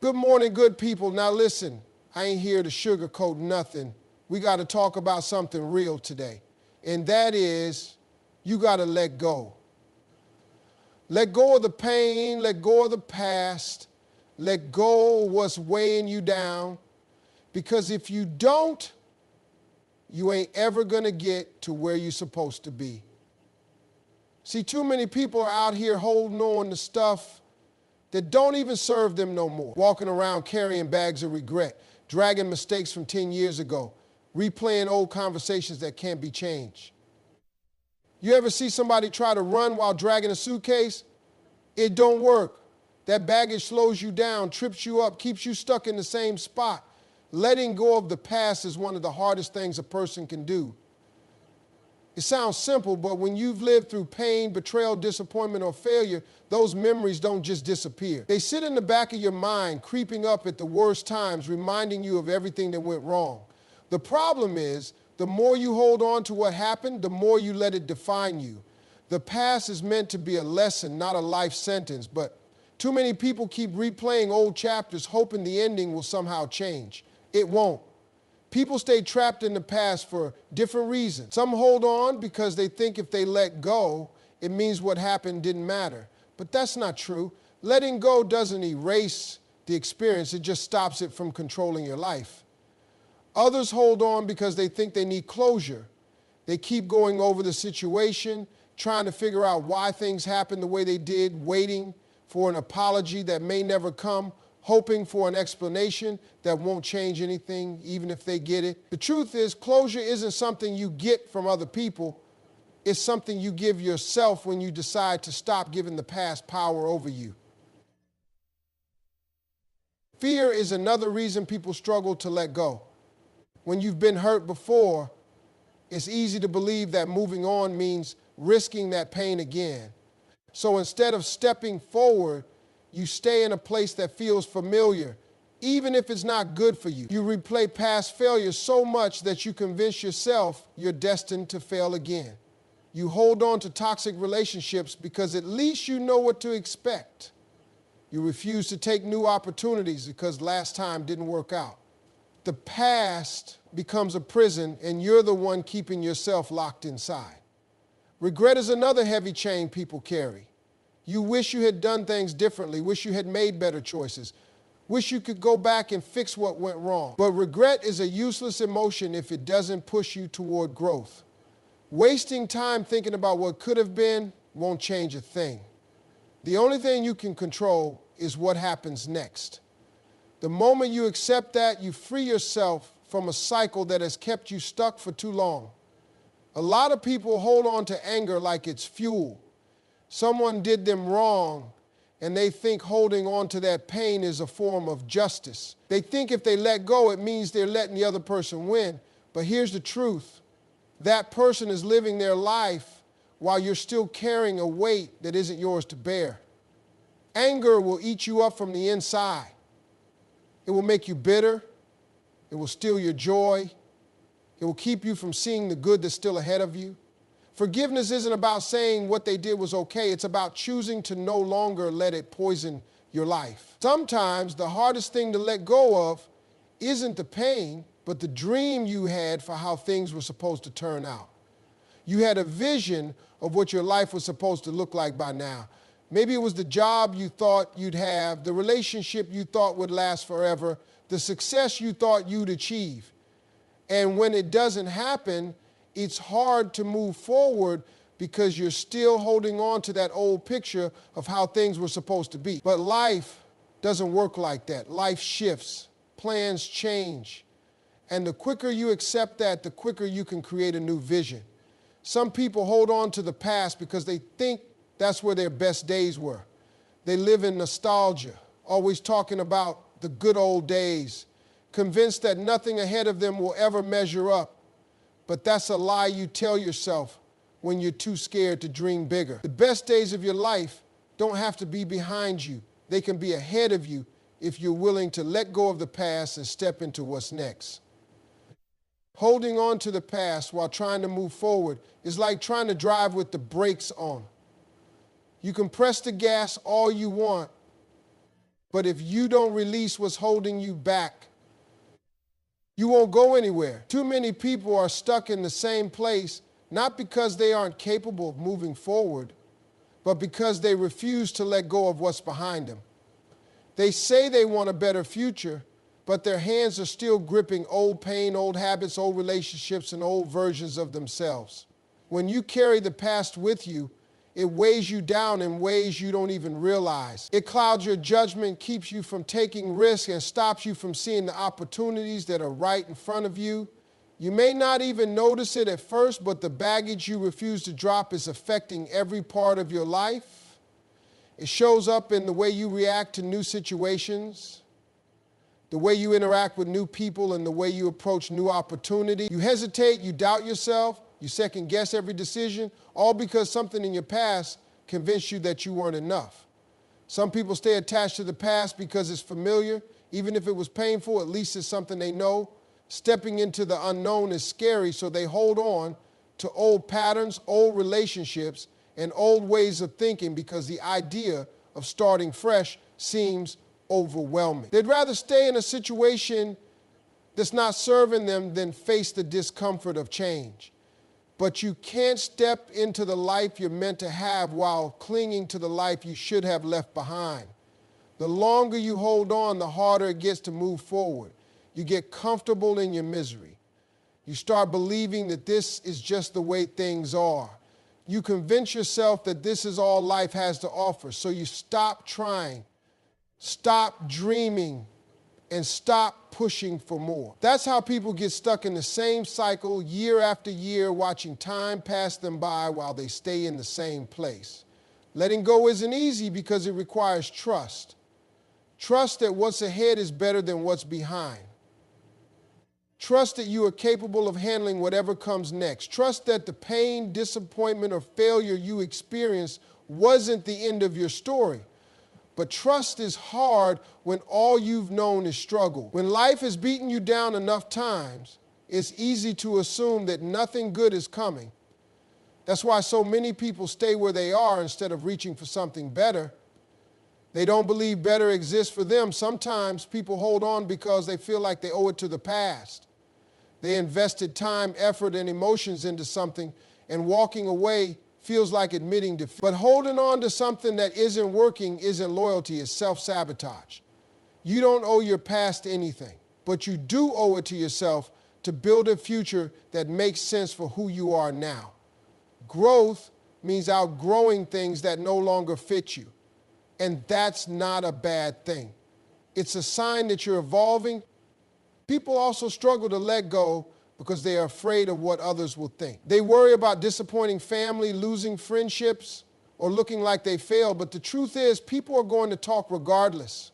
Good morning, good people. Now listen, I ain't here to sugarcoat nothing. We got to talk about something real today. And that is, you got to let go. Let go of the pain, let go of the past, let go of what's weighing you down. Because if you don't, you ain't ever going to get to where you're supposed to be. See, too many people are out here holding on to stuff that don't even serve them no more. Walking around carrying bags of regret, dragging mistakes from 10 years ago, replaying old conversations that can't be changed. You ever see somebody try to run while dragging a suitcase? It don't work. That baggage slows you down, trips you up, keeps you stuck in the same spot. Letting go of the past is one of the hardest things a person can do. It sounds simple, but when you've lived through pain, betrayal, disappointment, or failure, those memories don't just disappear. They sit in the back of your mind, creeping up at the worst times, reminding you of everything that went wrong. The problem is, the more you hold on to what happened, the more you let it define you. The past is meant to be a lesson, not a life sentence, but too many people keep replaying old chapters, hoping the ending will somehow change. It won't. People stay trapped in the past for different reasons. Some hold on because they think if they let go, it means what happened didn't matter. But that's not true. Letting go doesn't erase the experience, it just stops it from controlling your life. Others hold on because they think they need closure. They keep going over the situation, trying to figure out why things happened the way they did, waiting for an apology that may never come, hoping for an explanation that won't change anything, even if they get it. The truth is, closure isn't something you get from other people. It's something you give yourself when you decide to stop giving the past power over you. Fear is another reason people struggle to let go. When you've been hurt before, it's easy to believe that moving on means risking that pain again. So instead of stepping forward, you stay in a place that feels familiar, even if it's not good for you. You replay past failures so much that you convince yourself you're destined to fail again. You hold on to toxic relationships because at least you know what to expect. You refuse to take new opportunities because last time didn't work out. The past becomes a prison and you're the one keeping yourself locked inside. Regret is another heavy chain people carry. You wish you had done things differently, wish you had made better choices, wish you could go back and fix what went wrong. But regret is a useless emotion if it doesn't push you toward growth. Wasting time thinking about what could have been won't change a thing. The only thing you can control is what happens next. The moment you accept that, you free yourself from a cycle that has kept you stuck for too long. A lot of people hold on to anger like it's fuel. Someone did them wrong, and they think holding on to that pain is a form of justice. They think if they let go, it means they're letting the other person win. But here's the truth. That person is living their life while you're still carrying a weight that isn't yours to bear. Anger will eat you up from the inside. It will make you bitter. It will steal your joy. It will keep you from seeing the good that's still ahead of you. Forgiveness isn't about saying what they did was okay. It's about choosing to no longer let it poison your life. Sometimes the hardest thing to let go of isn't the pain, but the dream you had for how things were supposed to turn out. You had a vision of what your life was supposed to look like by now. Maybe it was the job you thought you'd have, the relationship you thought would last forever, the success you thought you'd achieve. And when it doesn't happen, it's hard to move forward because you're still holding on to that old picture of how things were supposed to be. But life doesn't work like that. Life shifts, plans change. And the quicker you accept that, the quicker you can create a new vision. Some people hold on to the past because they think that's where their best days were. They live in nostalgia, always talking about the good old days, convinced that nothing ahead of them will ever measure up. But that's a lie you tell yourself when you're too scared to dream bigger. The best days of your life don't have to be behind you. They can be ahead of you if you're willing to let go of the past and step into what's next. Holding on to the past while trying to move forward is like trying to drive with the brakes on. You can press the gas all you want, But if you don't release what's holding you back, you won't go anywhere. Too many people are stuck in the same place, not because they aren't capable of moving forward, but because they refuse to let go of what's behind them. They say they want a better future, but their hands are still gripping old pain, old habits, old relationships, and old versions of themselves. When you carry the past with you, it weighs you down in ways you don't even realize. It clouds your judgment, keeps you from taking risks, and stops you from seeing the opportunities that are right in front of you. You may not even notice it at first, but the baggage you refuse to drop is affecting every part of your life. It shows up in the way you react to new situations, the way you interact with new people, and the way you approach new opportunity. You hesitate, you doubt yourself, you second guess every decision, all because something in your past convinced you that you weren't enough. Some people stay attached to the past because it's familiar. Even if it was painful, at least it's something they know. Stepping into the unknown is scary, so they hold on to old patterns, old relationships, and old ways of thinking because the idea of starting fresh seems overwhelming. They'd rather stay in a situation that's not serving them than face the discomfort of change. But you can't step into the life you're meant to have while clinging to the life you should have left behind. The longer you hold on, the harder it gets to move forward. You get comfortable in your misery. You start believing that this is just the way things are. You convince yourself that this is all life has to offer. So you stop trying, stop dreaming, and stop pushing for more. That's how people get stuck in the same cycle year after year, watching time pass them by while they stay in the same place. Letting go isn't easy because it requires trust. Trust that what's ahead is better than what's behind. Trust that you are capable of handling whatever comes next. Trust that the pain, disappointment, or failure you experienced wasn't the end of your story. But trust is hard when all you've known is struggle. When life has beaten you down enough times, it's easy to assume that nothing good is coming. That's why so many people stay where they are instead of reaching for something better. They don't believe better exists for them. Sometimes people hold on because they feel like they owe it to the past. They invested time, effort, and emotions into something, and walking away feels like admitting defeat. But holding on to something that isn't working isn't loyalty, it's self-sabotage. You don't owe your past anything, but you do owe it to yourself to build a future that makes sense for who you are now. Growth means outgrowing things that no longer fit you, and that's not a bad thing. It's a sign that you're evolving. People also struggle to let go because they are afraid of what others will think. They worry about disappointing family, losing friendships, or looking like they failed. But the truth is, people are going to talk regardless.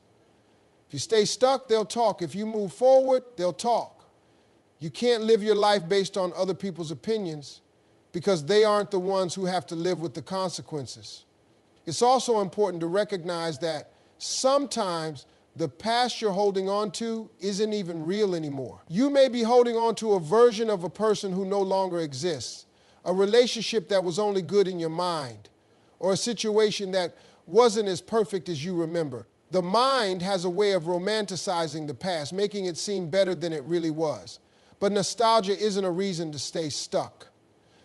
If you stay stuck, they'll talk. If you move forward, they'll talk. You can't live your life based on other people's opinions because they aren't the ones who have to live with the consequences. It's also important to recognize that sometimes the past you're holding on to isn't even real anymore. You may be holding on to a version of a person who no longer exists, a relationship that was only good in your mind, or a situation that wasn't as perfect as you remember. The mind has a way of romanticizing the past, making it seem better than it really was. But nostalgia isn't a reason to stay stuck.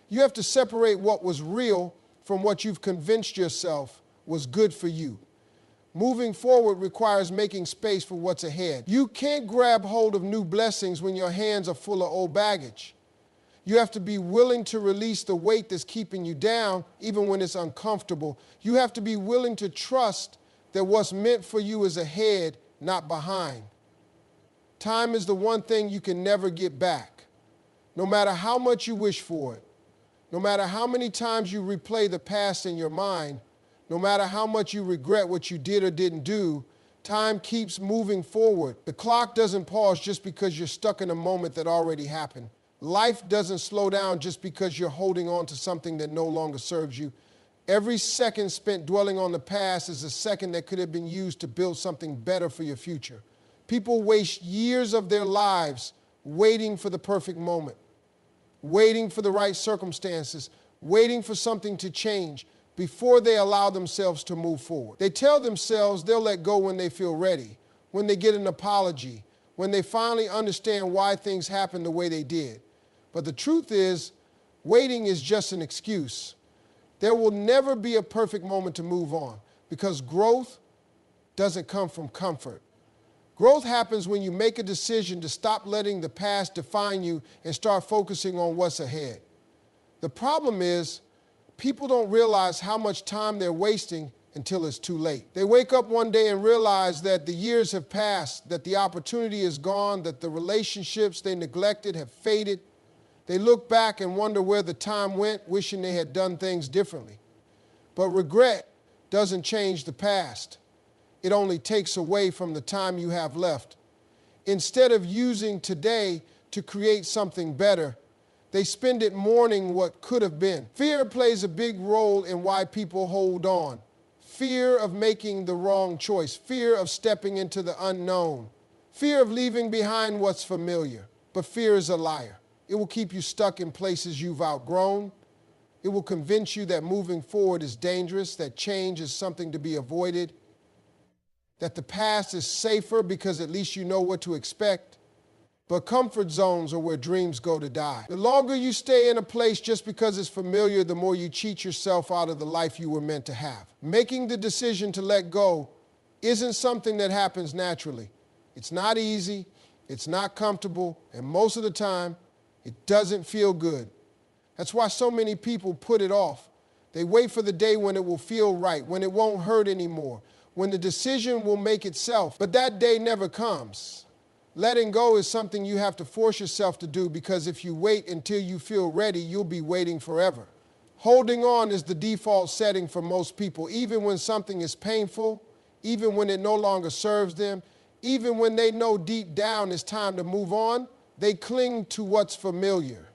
You have to separate what was real from what you've convinced yourself was good for you. Moving forward requires making space for what's ahead. You can't grab hold of new blessings when your hands are full of old baggage. You have to be willing to release the weight that's keeping you down, even when it's uncomfortable. You have to be willing to trust that what's meant for you is ahead, not behind. Time is the one thing you can never get back. No matter how much you wish for it, no matter how many times you replay the past in your mind, no matter how much you regret what you did or didn't do, time keeps moving forward. The clock doesn't pause just because you're stuck in a moment that already happened. Life doesn't slow down just because you're holding on to something that no longer serves you. Every second spent dwelling on the past is a second that could have been used to build something better for your future. People waste years of their lives waiting for the perfect moment, waiting for the right circumstances, waiting for something to change. before they allow themselves to move forward. They tell themselves they'll let go when they feel ready, when they get an apology, when they finally understand why things happened the way they did. But the truth is, waiting is just an excuse. There will never be a perfect moment to move on because growth doesn't come from comfort. Growth happens when you make a decision to stop letting the past define you and start focusing on what's ahead. The problem is, people don't realize how much time they're wasting until it's too late. They wake up one day and realize that the years have passed, that the opportunity is gone, that the relationships they neglected have faded. They look back and wonder where the time went, wishing they had done things differently. But regret doesn't change the past. It only takes away from the time you have left. Instead of using today to create something better, they spend it mourning what could have been. Fear plays a big role in why people hold on. Fear of making the wrong choice, fear of stepping into the unknown, fear of leaving behind what's familiar. But fear is a liar. It will keep you stuck in places you've outgrown. It will convince you that moving forward is dangerous, that change is something to be avoided, that the past is safer because at least you know what to expect. But comfort zones are where dreams go to die. The longer you stay in a place just because it's familiar, the more you cheat yourself out of the life you were meant to have. Making the decision to let go isn't something that happens naturally. It's not easy, it's not comfortable, and most of the time, it doesn't feel good. That's why so many people put it off. They wait for the day when it will feel right, when it won't hurt anymore, when the decision will make itself. But that day never comes. Letting go is something you have to force yourself to do because if you wait until you feel ready, you'll be waiting forever. Holding on is the default setting for most people, even when something is painful, even when it no longer serves them, even when they know deep down it's time to move on, they cling to what's familiar.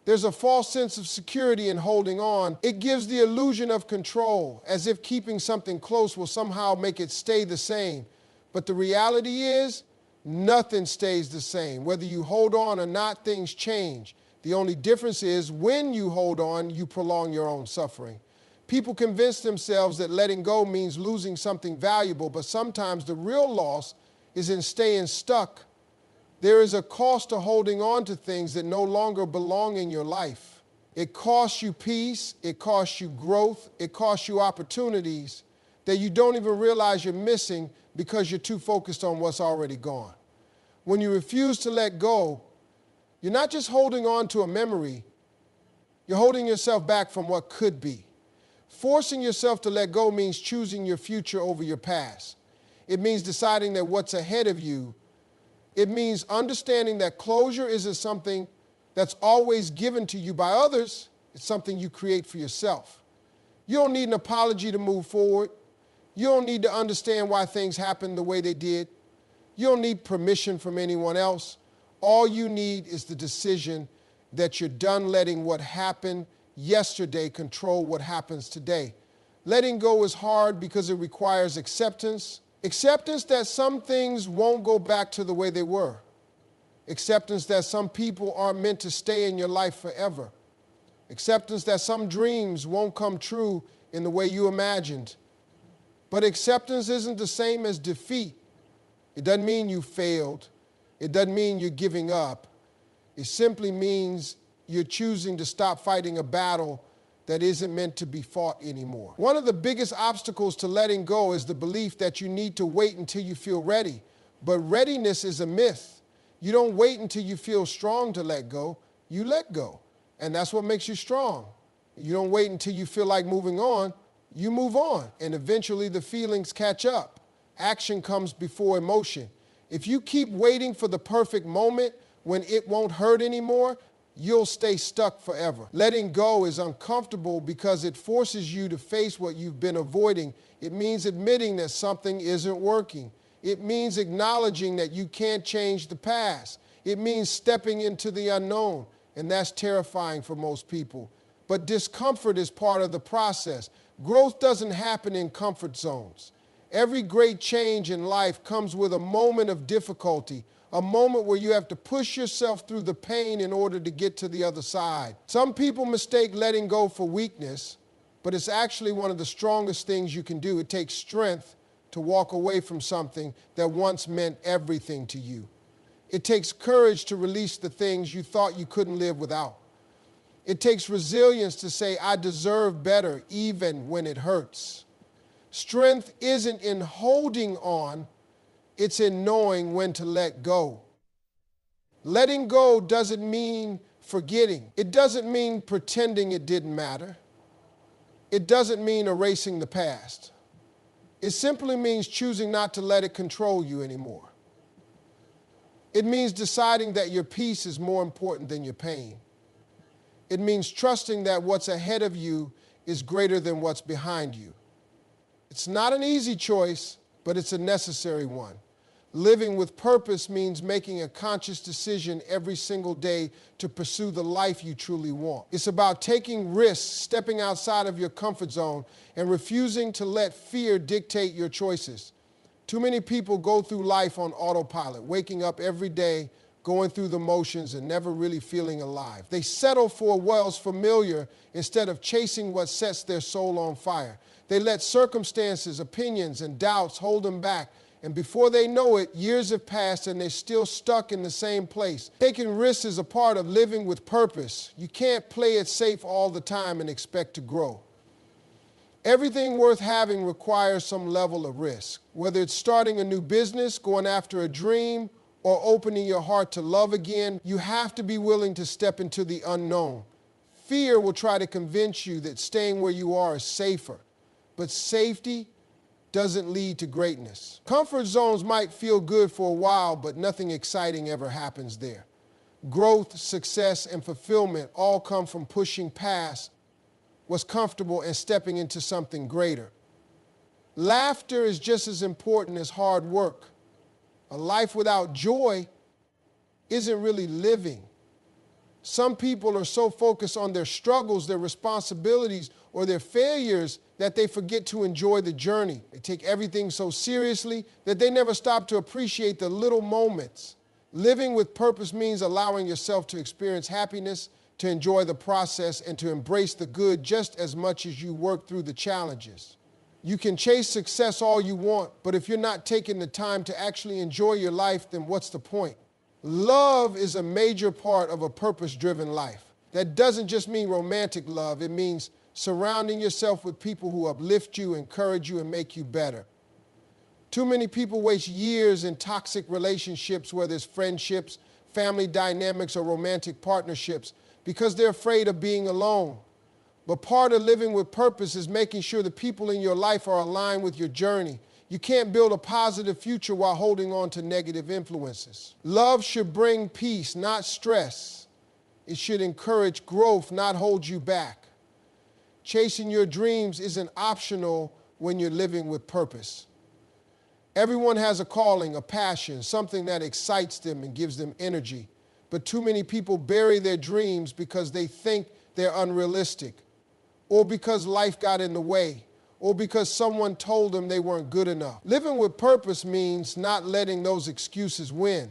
There's a false sense of security in holding on. It gives the illusion of control, as if keeping something close will somehow make it stay the same. But the reality is, nothing stays the same. Whether you hold on or not, things change. The only difference is when you hold on, you prolong your own suffering. People convince themselves that letting go means losing something valuable, but sometimes the real loss is in staying stuck. There is a cost to holding on to things that no longer belong in your life. It costs you peace, it costs you growth, it costs you opportunities that you don't even realize you're missing because you're too focused on what's already gone. When you refuse to let go, you're not just holding on to a memory, you're holding yourself back from what could be. Forcing yourself to let go means choosing your future over your past. It means deciding that what's ahead of you. It means understanding that closure isn't something that's always given to you by others, it's something you create for yourself. You don't need an apology to move forward. You don't need to understand why things happened the way they did. You don't need permission from anyone else. All you need is the decision that you're done letting what happened yesterday control what happens today. Letting go is hard because it requires acceptance. Acceptance that some things won't go back to the way they were. Acceptance that some people aren't meant to stay in your life forever. Acceptance that some dreams won't come true in the way you imagined. But acceptance isn't the same as defeat. It doesn't mean you failed. It doesn't mean you're giving up. It simply means you're choosing to stop fighting a battle that isn't meant to be fought anymore. One of the biggest obstacles to letting go is the belief that you need to wait until you feel ready. But readiness is a myth. You don't wait until you feel strong to let go. You let go. And that's what makes you strong. You don't wait until you feel like moving on. You move on, and eventually the feelings catch up. Action comes before emotion. If you keep waiting for the perfect moment when it won't hurt anymore, you'll stay stuck forever. Letting go is uncomfortable because it forces you to face what you've been avoiding. It means admitting that something isn't working. It means acknowledging that you can't change the past. It means stepping into the unknown, and that's terrifying for most people. But discomfort is part of the process. Growth doesn't happen in comfort zones. Every great change in life comes with a moment of difficulty, a moment where you have to push yourself through the pain in order to get to the other side. Some people mistake letting go for weakness, but it's actually one of the strongest things you can do. It takes strength to walk away from something that once meant everything to you. It takes courage to release the things you thought you couldn't live without. It takes resilience to say, I deserve better, even when it hurts. Strength isn't in holding on, it's in knowing when to let go. Letting go doesn't mean forgetting. It doesn't mean pretending it didn't matter. It doesn't mean erasing the past. It simply means choosing not to let it control you anymore. It means deciding that your peace is more important than your pain. It means trusting that what's ahead of you is greater than what's behind you. It's not an easy choice, but it's a necessary one. Living with purpose means making a conscious decision every single day to pursue the life you truly want. It's about taking risks, stepping outside of your comfort zone, and refusing to let fear dictate your choices. Too many people go through life on autopilot, waking up every day, going through the motions, and never really feeling alive. They settle for what's familiar instead of chasing what sets their soul on fire. They let circumstances, opinions, and doubts hold them back. And before they know it, years have passed and they're still stuck in the same place. Taking risks is a part of living with purpose. You can't play it safe all the time and expect to grow. Everything worth having requires some level of risk. Whether it's starting a new business, going after a dream, or opening your heart to love again, you have to be willing to step into the unknown. Fear will try to convince you that staying where you are is safer, but safety doesn't lead to greatness. Comfort zones might feel good for a while, but nothing exciting ever happens there. Growth, success, and fulfillment all come from pushing past what's comfortable and stepping into something greater. Laughter is just as important as hard work. A life without joy isn't really living. Some people are so focused on their struggles, their responsibilities, or their failures that they forget to enjoy the journey. They take everything so seriously that they never stop to appreciate the little moments. Living with purpose means allowing yourself to experience happiness, to enjoy the process, and to embrace the good just as much as you work through the challenges. You can chase success all you want, but if you're not taking the time to actually enjoy your life, then what's the point? Love is a major part of a purpose-driven life. That doesn't just mean romantic love. It means surrounding yourself with people who uplift you, encourage you, and make you better. Too many people waste years in toxic relationships, whether it's friendships, family dynamics, or romantic partnerships, because they're afraid of being alone. But part of living with purpose is making sure the people in your life are aligned with your journey. You can't build a positive future while holding on to negative influences. Love should bring peace, not stress. It should encourage growth, not hold you back. Chasing your dreams isn't optional when you're living with purpose. Everyone has a calling, a passion, something that excites them and gives them energy. But too many people bury their dreams because they think they're unrealistic, or because life got in the way, or because someone told them they weren't good enough. Living with purpose means not letting those excuses win.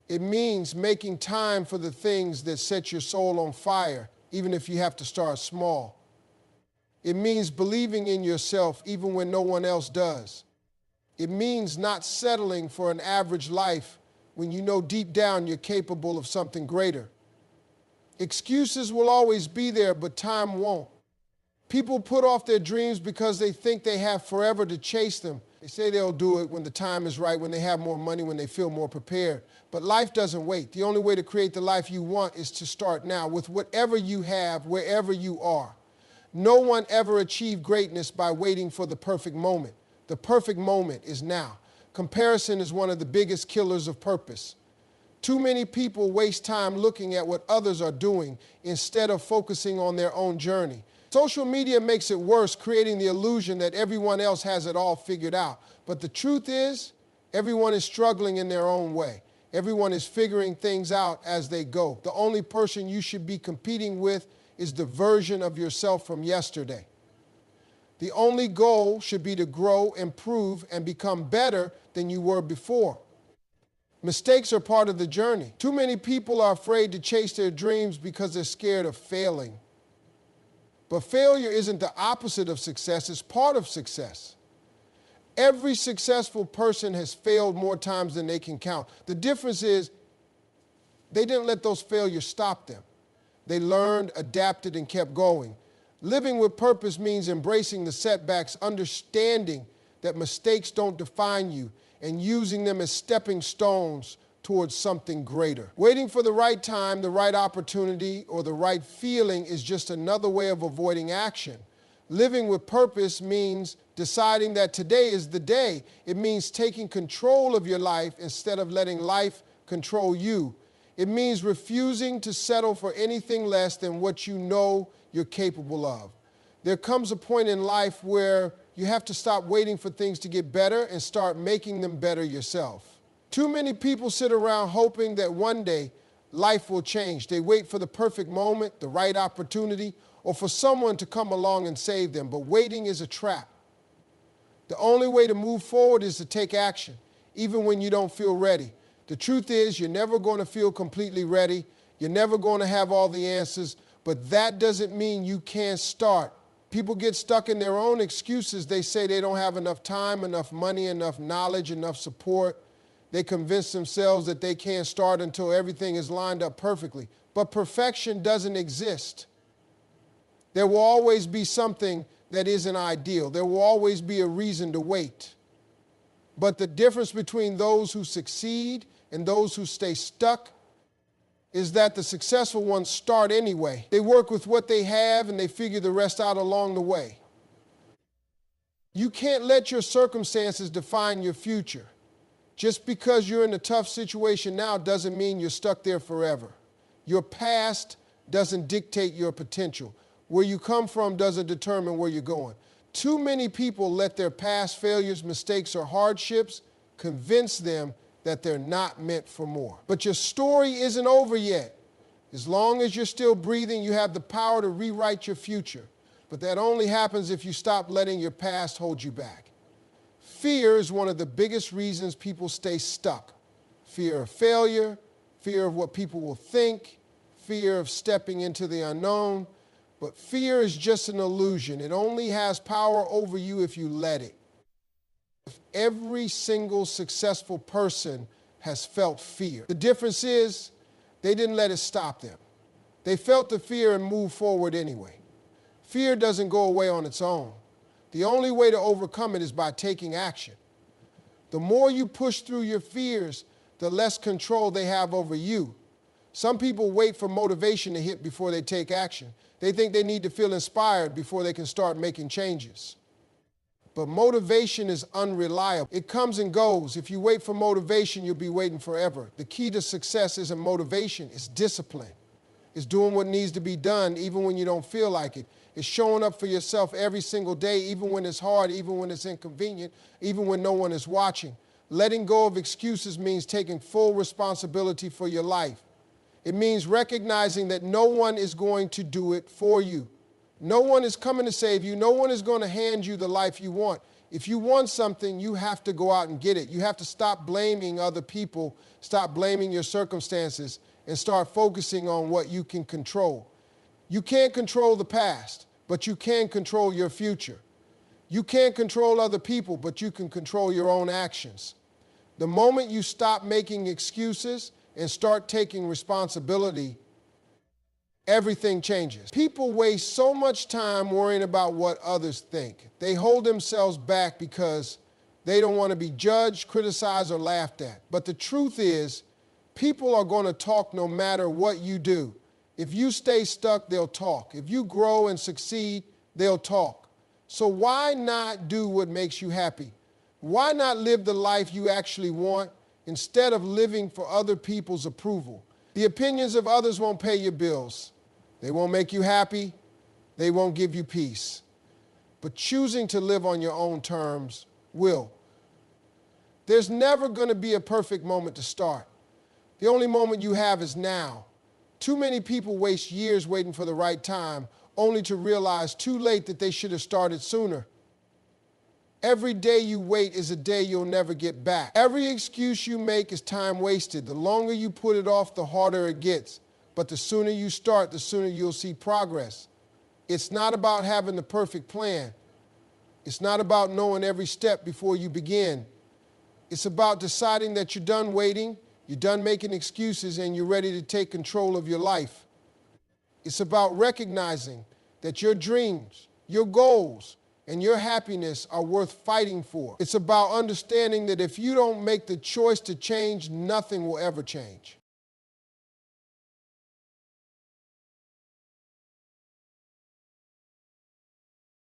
It means making time for the things that set your soul on fire, even if you have to start small. It means believing in yourself even when no one else does. It means not settling for an average life when you know deep down you're capable of something greater. Excuses will always be there, but time won't. People put off their dreams because they think they have forever to chase them. They say they'll do it when the time is right, when they have more money, when they feel more prepared. But life doesn't wait. The only way to create the life you want is to start now with whatever you have, wherever you are. No one ever achieved greatness by waiting for the perfect moment. The perfect moment is now. Comparison is one of the biggest killers of purpose. Too many people waste time looking at what others are doing instead of focusing on their own journey. Social media makes it worse, creating the illusion that everyone else has it all figured out. But the truth is, everyone is struggling in their own way. Everyone is figuring things out as they go. The only person you should be competing with is the version of yourself from yesterday. The only goal should be to grow, improve, and become better than you were before. Mistakes are part of the journey. Too many people are afraid to chase their dreams because they're scared of failing. But failure isn't the opposite of success, it's part of success. Every successful person has failed more times than they can count. The difference is they didn't let those failures stop them. They learned, adapted, and kept going. Living with purpose means embracing the setbacks, understanding that mistakes don't define you, and using them as stepping stones towards something greater. Waiting for the right time, the right opportunity, or the right feeling is just another way of avoiding action. Living with purpose means deciding that today is the day. It means taking control of your life instead of letting life control you. It means refusing to settle for anything less than what you know you're capable of. There comes a point in life where you have to stop waiting for things to get better and start making them better yourself. Too many people sit around hoping that one day life will change. They wait for the perfect moment, the right opportunity, or for someone to come along and save them. But waiting is a trap. The only way to move forward is to take action, even when you don't feel ready. The truth is, you're never going to feel completely ready. You're never going to have all the answers, but that doesn't mean you can't start. People get stuck in their own excuses. They say they don't have enough time, enough money, enough knowledge, enough support. They convince themselves that they can't start until everything is lined up perfectly. But perfection doesn't exist. There will always be something that isn't ideal. There will always be a reason to wait. But the difference between those who succeed and those who stay stuck is that the successful ones start anyway. They work with what they have and they figure the rest out along the way. You can't let your circumstances define your future. Just because you're in a tough situation now doesn't mean you're stuck there forever. Your past doesn't dictate your potential. Where you come from doesn't determine where you're going. Too many people let their past failures, mistakes, or hardships convince them that they're not meant for more. But your story isn't over yet. As long as you're still breathing, you have the power to rewrite your future. But that only happens if you stop letting your past hold you back. Fear is one of the biggest reasons people stay stuck. Fear of failure, fear of what people will think, fear of stepping into the unknown. But fear is just an illusion. It only has power over you if you let it. Every single successful person has felt fear. The difference is they didn't let it stop them. They felt the fear and moved forward anyway. Fear doesn't go away on its own. The only way to overcome it is by taking action. The more you push through your fears, the less control they have over you. Some people wait for motivation to hit before they take action. They think they need to feel inspired before they can start making changes. But motivation is unreliable. It comes and goes. If you wait for motivation, you'll be waiting forever. The key to success isn't motivation, it's discipline. It's doing what needs to be done even when you don't feel like it. It's showing up for yourself every single day, even when it's hard, even when it's inconvenient, even when no one is watching. Letting go of excuses means taking full responsibility for your life. It means recognizing that no one is going to do it for you. No one is coming to save you. No one is going to hand you the life you want. If you want something, you have to go out and get it. You have to stop blaming other people, stop blaming your circumstances, and start focusing on what you can control. You can't control the past, but you can control your future. You can't control other people, but you can control your own actions. The moment you stop making excuses and start taking responsibility, everything changes. People waste so much time worrying about what others think. They hold themselves back because they don't want to be judged, criticized, or laughed at. But the truth is, people are going to talk no matter what you do. If you stay stuck, they'll talk. If you grow and succeed, they'll talk. So why not do what makes you happy? Why not live the life you actually want instead of living for other people's approval? The opinions of others won't pay your bills. They won't make you happy. They won't give you peace. But choosing to live on your own terms will. There's never going to be a perfect moment to start. The only moment you have is now. Too many people waste years waiting for the right time, only to realize too late that they should have started sooner. Every day you wait is a day you'll never get back. Every excuse you make is time wasted. The longer you put it off, the harder it gets. But the sooner you start, the sooner you'll see progress. It's not about having the perfect plan. It's not about knowing every step before you begin. It's about deciding that you're done waiting, you're done making excuses, and you're ready to take control of your life. It's about recognizing that your dreams, your goals, and your happiness are worth fighting for. It's about understanding that if you don't make the choice to change, nothing will ever change.